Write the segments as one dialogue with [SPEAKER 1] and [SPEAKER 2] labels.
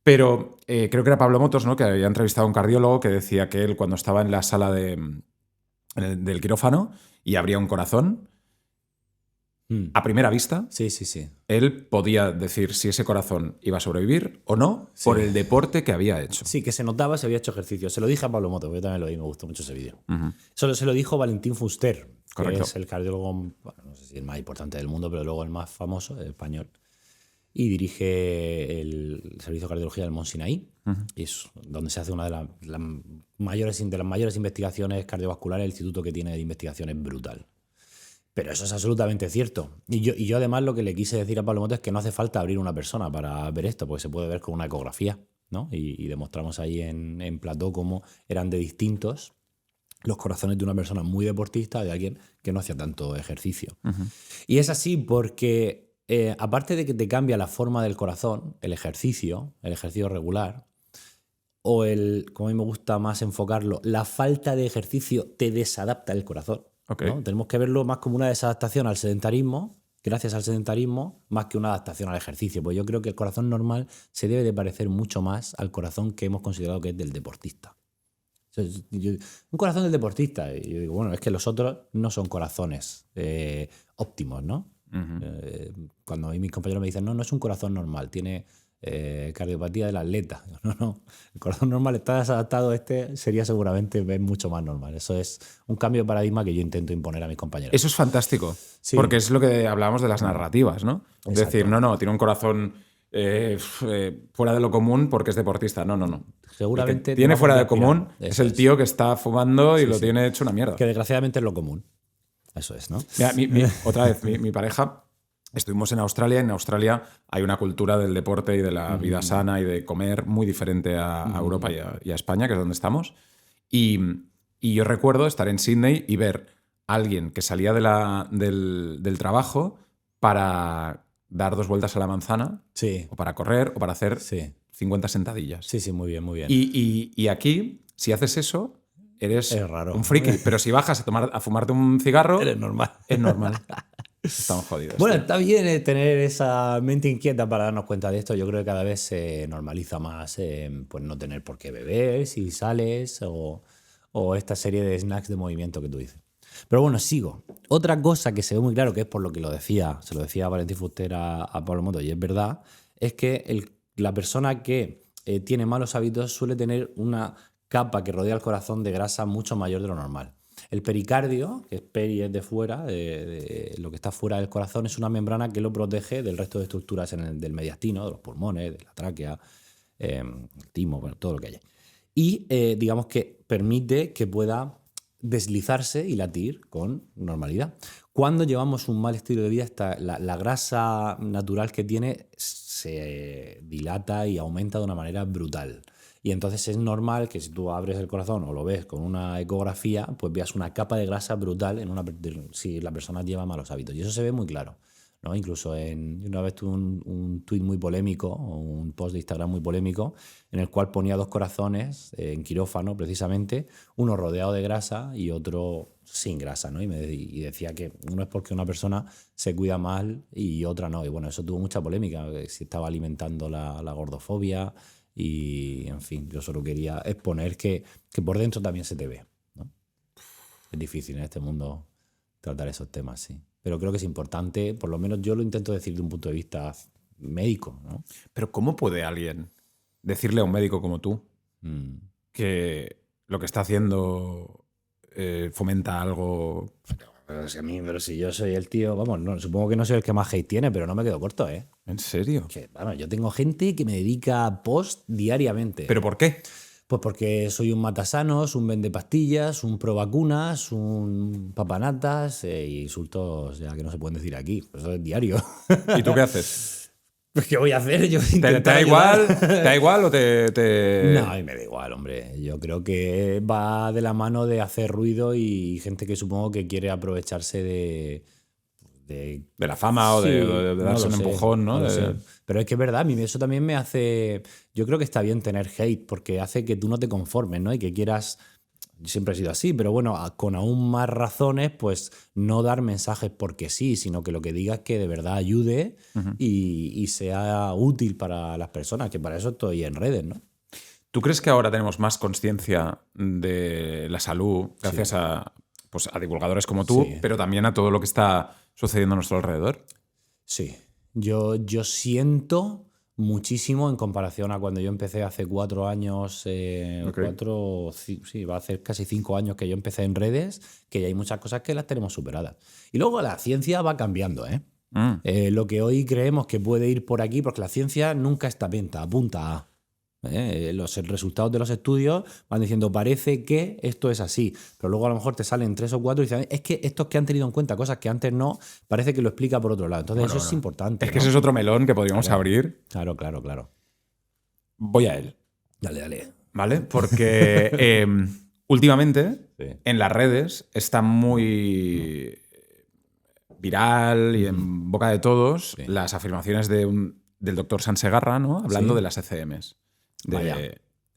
[SPEAKER 1] Pero creo que era Pablo Motos, ¿no? Que había entrevistado a un cardiólogo que decía que él, cuando estaba en la sala del quirófano y abría un corazón, a primera vista,
[SPEAKER 2] Sí, sí, sí.
[SPEAKER 1] él podía decir si ese corazón iba a sobrevivir o no por el deporte que había hecho.
[SPEAKER 2] Sí, que se notaba si había hecho ejercicio. Se lo dije a Pablo Moto, yo también lo vi, me gustó mucho ese vídeo. Solo se lo dijo Valentín Fuster,
[SPEAKER 1] Correcto.
[SPEAKER 2] que es el cardiólogo, bueno, no sé si el más importante del mundo, pero luego el más famoso, el español. Y dirige el servicio de cardiología del Mont Sinaí, y es donde se hace una de las mayores investigaciones cardiovasculares. El instituto que tiene de investigación es brutal. Pero eso es absolutamente cierto. Y yo además lo que le quise decir a Pablo Moto es que no hace falta abrir una persona para ver esto, porque se puede ver con una ecografía, ¿no? Y demostramos ahí en plató cómo eran de distintos los corazones de una persona muy deportista y de alguien que no hacía tanto ejercicio. Y es así porque, aparte de que te cambia la forma del corazón, el ejercicio regular, o como a mí me gusta más enfocarlo, la falta de ejercicio te desadapta el corazón.
[SPEAKER 1] Okay.
[SPEAKER 2] ¿No? Tenemos que verlo más como una desadaptación al sedentarismo, gracias al sedentarismo, más que una adaptación al ejercicio. Pues yo creo que el corazón normal se debe de parecer mucho más al corazón que hemos considerado que es del deportista. Un corazón del deportista. Y yo digo, bueno, es que los otros no son corazones óptimos, ¿no? Cuando mis compañeros me dicen, no es un corazón normal, tiene cardiopatía del atleta. No. El corazón normal está desadaptado, sería seguramente mucho más normal. Eso es un cambio de paradigma que yo intento imponer a mis compañeros.
[SPEAKER 1] Eso es fantástico,
[SPEAKER 2] sí.
[SPEAKER 1] Porque es lo que hablábamos de las narrativas, ¿no?
[SPEAKER 2] Exacto.
[SPEAKER 1] Es decir, no, tiene un corazón fuera de lo común porque es deportista. No.
[SPEAKER 2] Seguramente
[SPEAKER 1] tiene fuera de común es el tío que está fumando y lo tiene hecho una mierda.
[SPEAKER 2] Que desgraciadamente es lo común. Eso es, ¿no?
[SPEAKER 1] Mira, otra vez, mi pareja... Estuvimos en Australia. En Australia hay una cultura del deporte y de la vida sana y de comer muy diferente a Europa y a España, que es donde estamos. Y yo recuerdo estar en Sydney y ver a alguien que salía del trabajo para dar 2 vueltas a la manzana, o para correr, o para hacer 50 sentadillas.
[SPEAKER 2] Sí, muy bien, muy bien.
[SPEAKER 1] Y aquí, si haces eso, eres
[SPEAKER 2] raro.
[SPEAKER 1] Un friki. Pero si bajas a fumarte un cigarro...
[SPEAKER 2] Eres normal.
[SPEAKER 1] Es normal. Estamos jodidos.
[SPEAKER 2] Bueno, está bien tener esa mente inquieta para darnos cuenta de esto. Yo creo que cada vez se normaliza más pues no tener por qué beber si sales o esta serie de snacks de movimiento que tú dices. Pero bueno, sigo. Otra cosa que se ve muy claro, que es por lo que se lo decía Valentín Fuster a Pablo Moto, y es verdad, es que la persona que tiene malos hábitos suele tener una capa que rodea el corazón de grasa mucho mayor de lo normal. El pericardio, que es peri es de fuera, de lo que está fuera del corazón, es una membrana que lo protege del resto de estructuras del mediastino, de los pulmones, de la tráquea, el timo, bueno, todo lo que haya. Y digamos que permite que pueda deslizarse y latir con normalidad. Cuando llevamos un mal estilo de vida, la grasa natural que tiene se dilata y aumenta de una manera brutal. Y entonces es normal que si tú abres el corazón o lo ves con una ecografía, pues veas una capa de grasa brutal si la persona lleva malos hábitos. Y eso se ve muy claro, ¿no? Incluso una vez tuve un tuit muy polémico, o un post de Instagram muy polémico, en el cual ponía 2 corazones en quirófano, precisamente, uno rodeado de grasa y otro sin grasa, ¿no? Y decía que uno es porque una persona se cuida mal y otra no. Y bueno, eso tuvo mucha polémica, si estaba alimentando la gordofobia. Y, en fin, yo solo quería exponer que por dentro también se te ve, ¿no? Es difícil en este mundo tratar esos temas, sí. Pero creo que es importante, por lo menos yo lo intento decir de un punto de vista médico, ¿no?
[SPEAKER 1] Pero ¿cómo puede alguien decirle a un médico como tú que lo que está haciendo fomenta algo?
[SPEAKER 2] Pero si yo soy el tío, vamos, no, supongo que no soy el que más hate tiene, pero no me quedo corto, ¿eh?
[SPEAKER 1] ¿En serio?
[SPEAKER 2] Yo tengo gente que me dedica post diariamente.
[SPEAKER 1] ¿Pero por qué?
[SPEAKER 2] Pues porque soy un matasanos, un vendepastillas, un provacunas, un papanatas y insultos ya que no se pueden decir aquí. Pues eso es diario.
[SPEAKER 1] ¿Y tú qué haces?
[SPEAKER 2] Pues ¿qué voy a hacer? Yo
[SPEAKER 1] ¿Te da igual? ¿Te da igual o te...?
[SPEAKER 2] No, a mí me da igual, hombre. Yo creo que va de la mano de hacer ruido y gente que supongo que quiere aprovecharse de
[SPEAKER 1] la fama o de darse un empujón, ¿no?
[SPEAKER 2] No sé. Pero es que es verdad, a mí eso también me hace... Yo creo que está bien tener hate porque hace que tú no te conformes, ¿no? Y que quieras siempre he sido así, pero bueno, con aún más razones, pues no dar mensajes porque sí, sino que lo que diga es que de verdad ayude y sea útil para las personas, que para eso estoy en redes, ¿no?
[SPEAKER 1] ¿Tú crees que ahora tenemos más conciencia de la salud gracias a divulgadores como tú,
[SPEAKER 2] Sí.
[SPEAKER 1] pero también a todo lo que está sucediendo a nuestro alrededor?
[SPEAKER 2] Sí, yo siento muchísimo en comparación a cuando yo empecé hace 4 años,
[SPEAKER 1] Ok.
[SPEAKER 2] sí, va a hacer casi 5 años que yo empecé en redes, que ya hay muchas cosas que las tenemos superadas. Y luego la ciencia va cambiando, ¿eh? Lo que hoy creemos que puede ir por aquí, porque la ciencia nunca está penta, apunta a... Los resultados de los estudios van diciendo parece que esto es así, pero luego a lo mejor te salen 3 o 4 y dicen es que estos que han tenido en cuenta cosas que antes no, parece que lo explica por otro lado. Entonces
[SPEAKER 1] Bueno,
[SPEAKER 2] eso es importante.
[SPEAKER 1] Es que
[SPEAKER 2] ¿no?
[SPEAKER 1] ese es otro melón que podríamos
[SPEAKER 2] Claro.
[SPEAKER 1] abrir.
[SPEAKER 2] Claro.
[SPEAKER 1] Voy a él,
[SPEAKER 2] Dale.
[SPEAKER 1] ¿vale? Porque últimamente
[SPEAKER 2] Sí.
[SPEAKER 1] en las redes está muy viral y en boca de todos las afirmaciones del doctor Sansegarra, ¿no? Hablando de las ECMs, de
[SPEAKER 2] Vaya.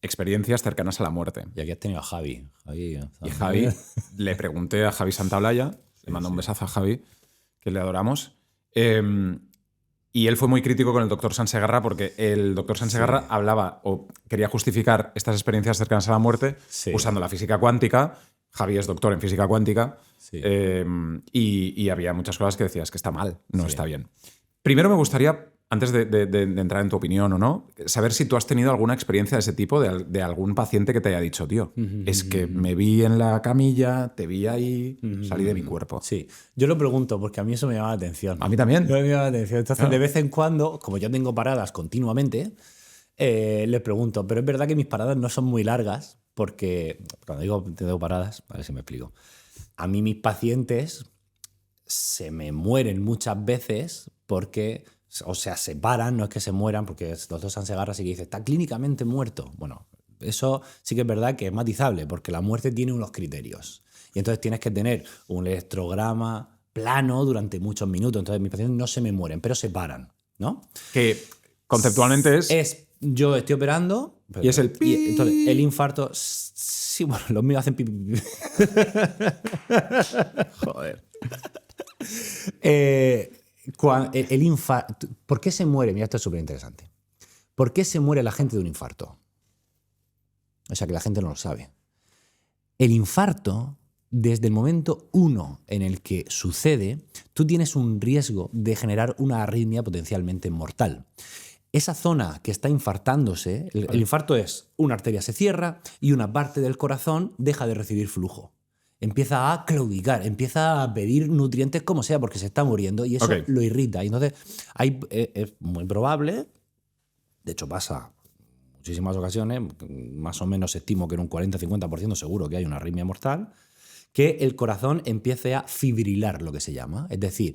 [SPEAKER 1] experiencias cercanas a la muerte.
[SPEAKER 2] Y aquí has tenido a Javi.
[SPEAKER 1] Y Javi, le pregunté a Javi Santaolalla, le mando un besazo a Javi, que le adoramos, y él fue muy crítico con el doctor Sansegarra porque el doctor Sansegarra hablaba o quería justificar estas experiencias cercanas a la muerte usando la física cuántica. Javi es doctor en física cuántica y había muchas cosas que decías que está mal, no está bien. Primero me gustaría, antes de entrar en tu opinión o no, saber si tú has tenido alguna experiencia de ese tipo, de algún paciente que te haya dicho, tío, es que me vi en la camilla, te vi ahí, salí de mi cuerpo.
[SPEAKER 2] Sí, yo lo pregunto porque a mí eso me llama la atención.
[SPEAKER 1] A mí también.
[SPEAKER 2] Me llama la atención. Entonces, de vez en cuando, como yo tengo paradas continuamente, les pregunto, pero es verdad que mis paradas no son muy largas, porque cuando digo tengo paradas, a ver si me explico. A mí mis pacientes se me mueren muchas veces porque, o sea, se paran, no es que se mueran, porque el doctor Sansegarra sí que dice, está clínicamente muerto. Bueno, eso sí que es verdad que es matizable, porque la muerte tiene unos criterios. Y entonces tienes que tener un electrograma plano durante muchos minutos. Entonces mis pacientes no se me mueren, pero se paran, ¿no?
[SPEAKER 1] Que conceptualmente es
[SPEAKER 2] yo estoy operando
[SPEAKER 1] y es el pi.
[SPEAKER 2] entonces el infarto, sí, bueno, los míos hacen pi. Joder. El infarto, ¿por qué se muere? Mira, esto es súper interesante. ¿Por qué se muere la gente de un infarto? O sea, que la gente no lo sabe. El infarto, desde el momento 1 en el que sucede, tú tienes un riesgo de generar una arritmia potencialmente mortal. Esa zona que está infartándose, el infarto es una arteria se cierra y una parte del corazón deja de recibir flujo. Empieza a claudicar, empieza a pedir nutrientes como sea porque se está muriendo y eso lo irrita. Y entonces es muy probable, de hecho pasa en muchísimas ocasiones, más o menos estimo que en un 40-50% seguro que hay una arritmia mortal, que el corazón empiece a fibrilar, lo que se llama. Es decir,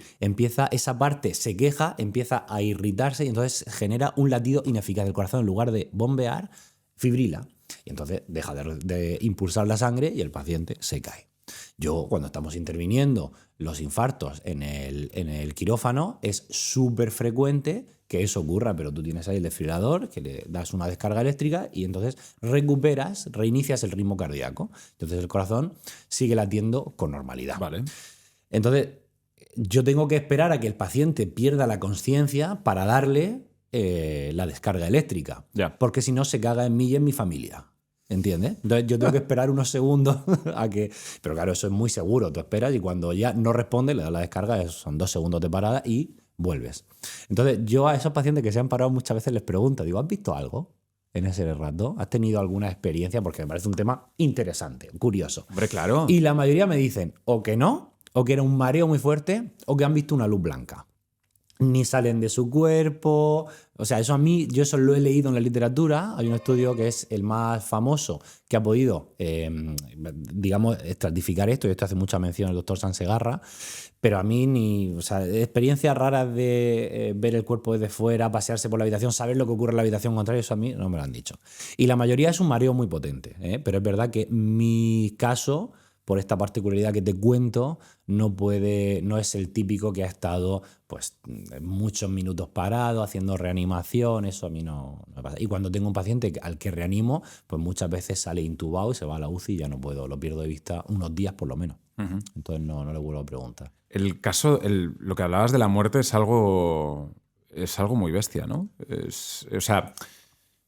[SPEAKER 2] esa parte se queja, empieza a irritarse y entonces genera un latido ineficaz. El corazón, en lugar de bombear, fibrila. Y entonces deja de impulsar la sangre y el paciente se cae. Yo, cuando estamos interviniendo los infartos en el quirófano, es súper frecuente que eso ocurra, pero tú tienes ahí el desfibrilador, que le das una descarga eléctrica y entonces reinicias el ritmo cardíaco. Entonces el corazón sigue latiendo con normalidad.
[SPEAKER 1] Vale.
[SPEAKER 2] Entonces yo tengo que esperar a que el paciente pierda la conciencia para darle la descarga eléctrica. Porque si no se caga en mí y en mi familia. ¿Entiendes? Entonces yo tengo que esperar unos segundos a que... Pero claro, eso es muy seguro. Tú esperas y cuando ya no responde, le das la descarga, son 2 segundos de parada y vuelves. Entonces yo a esos pacientes que se han parado muchas veces les pregunto, digo, ¿has visto algo en ese rato? ¿Has tenido alguna experiencia? Porque me parece un tema interesante, curioso.
[SPEAKER 1] Hombre, claro.
[SPEAKER 2] Y la mayoría me dicen o que no, o que era un mareo muy fuerte, o que han visto una luz blanca. Ni salen de su cuerpo. O sea, yo eso lo he leído en la literatura. Hay un estudio que es el más famoso que ha podido, digamos, estratificar esto, y esto hace mucha mención el doctor Sansegarra, pero a mí experiencias raras de ver el cuerpo desde fuera, pasearse por la habitación, saber lo que ocurre en la habitación contraria, eso a mí no me lo han dicho. Y la mayoría es un mareo muy potente, pero es verdad que mi caso por esta particularidad que te cuento, no es el típico que ha estado pues muchos minutos parado, haciendo reanimación, eso a mí no me pasa. Y cuando tengo un paciente al que reanimo, pues muchas veces sale intubado y se va a la UCI y ya no puedo, lo pierdo de vista unos días por lo menos. Entonces no le vuelvo a preguntar.
[SPEAKER 1] El caso, lo que hablabas de la muerte es algo muy bestia, ¿no? O sea,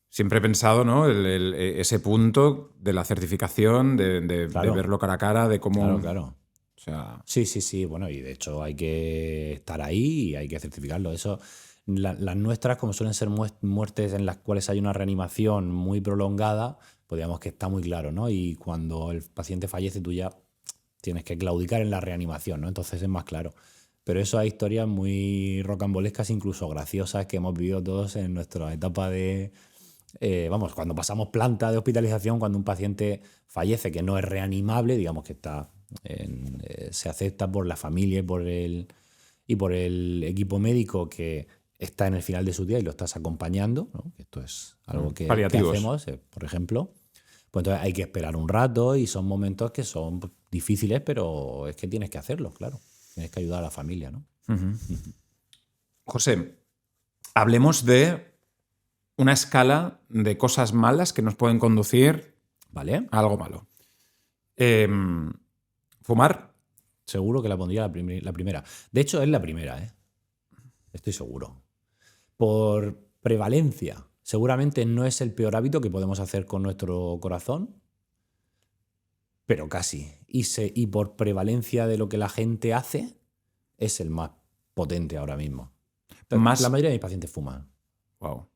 [SPEAKER 1] siempre he pensado, ¿no? Ese punto de la certificación, de verlo cara a cara, de cómo...
[SPEAKER 2] Claro.
[SPEAKER 1] O sea...
[SPEAKER 2] Sí. Bueno, y de hecho hay que estar ahí y hay que certificarlo. Eso, las nuestras, como suelen ser muertes en las cuales hay una reanimación muy prolongada, pues digamos que está muy claro, ¿no? Y cuando el paciente fallece, tú ya tienes que claudicar en la reanimación, ¿no? Entonces es más claro. Pero eso hay historias muy rocambolescas, incluso graciosas, que hemos vivido todos en nuestra etapa de... cuando pasamos planta de hospitalización, cuando un paciente fallece que no es reanimable, digamos que está se acepta por la familia y por el equipo médico que está en el final de su día y lo estás acompañando, ¿no? Esto es algo que hacemos, por ejemplo. Pues entonces hay que esperar un rato y son momentos que son difíciles, pero es que tienes que hacerlo, claro. Tienes que ayudar a la familia, ¿no?
[SPEAKER 1] José, hablemos de una escala de cosas malas que nos pueden conducir
[SPEAKER 2] ¿vale?
[SPEAKER 1] a algo malo. ¿Fumar?
[SPEAKER 2] Seguro que la pondría la primera. De hecho, es la primera, ¿eh? Estoy seguro. Por prevalencia. Seguramente no es el peor hábito que podemos hacer con nuestro corazón, pero casi. Y por prevalencia de lo que la gente hace, es el más potente ahora mismo. La mayoría de mis pacientes fuman.
[SPEAKER 1] Wow.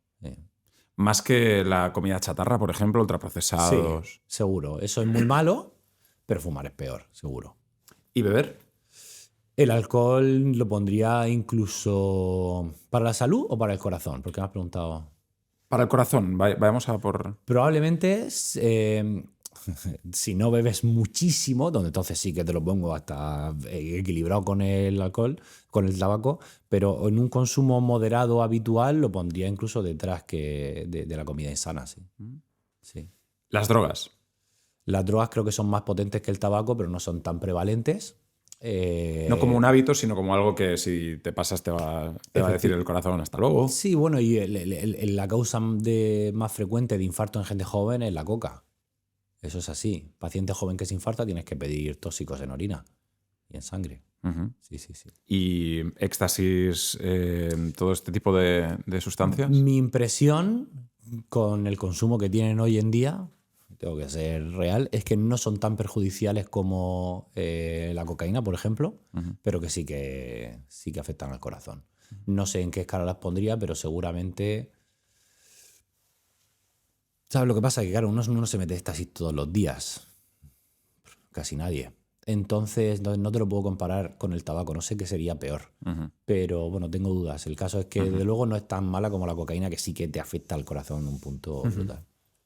[SPEAKER 1] Más que la comida chatarra, por ejemplo, ultraprocesados.
[SPEAKER 2] Sí, seguro. Eso es muy malo, pero fumar es peor, seguro.
[SPEAKER 1] ¿Y beber?
[SPEAKER 2] El alcohol lo pondría incluso para la salud o para el corazón, porque me has preguntado.
[SPEAKER 1] Para el corazón, vayamos a por...
[SPEAKER 2] Probablemente, si no bebes muchísimo, donde entonces sí que te lo pongo hasta equilibrado con el alcohol, con el tabaco, pero en un consumo moderado habitual lo pondría incluso detrás de la comida insana, sí. Sí.
[SPEAKER 1] Las drogas.
[SPEAKER 2] Las drogas creo que son más potentes que el tabaco, pero no son tan prevalentes.
[SPEAKER 1] No como un hábito, sino como algo que si te pasas te va a decir el corazón hasta luego.
[SPEAKER 2] Sí, bueno, y la causa más frecuente de infarto en gente joven es la coca. Eso es así. Paciente joven que se infarta tienes que pedir tóxicos en orina y en sangre. Sí.
[SPEAKER 1] ¿Y éxtasis, todo este tipo de sustancias?
[SPEAKER 2] Mi impresión con el consumo que tienen hoy en día, tengo que ser real, es que no son tan perjudiciales como la cocaína, por ejemplo, pero que sí que afectan al corazón. No sé en qué escala las pondría, pero seguramente... ¿Sabes lo que pasa? Que claro, uno no se mete éxtasis todos los días. Casi nadie. Entonces no te lo puedo comparar con el tabaco. No sé qué sería peor. Pero bueno, tengo dudas. El caso es que desde luego no es tan mala como la cocaína, que sí que te afecta al corazón en un punto brutal.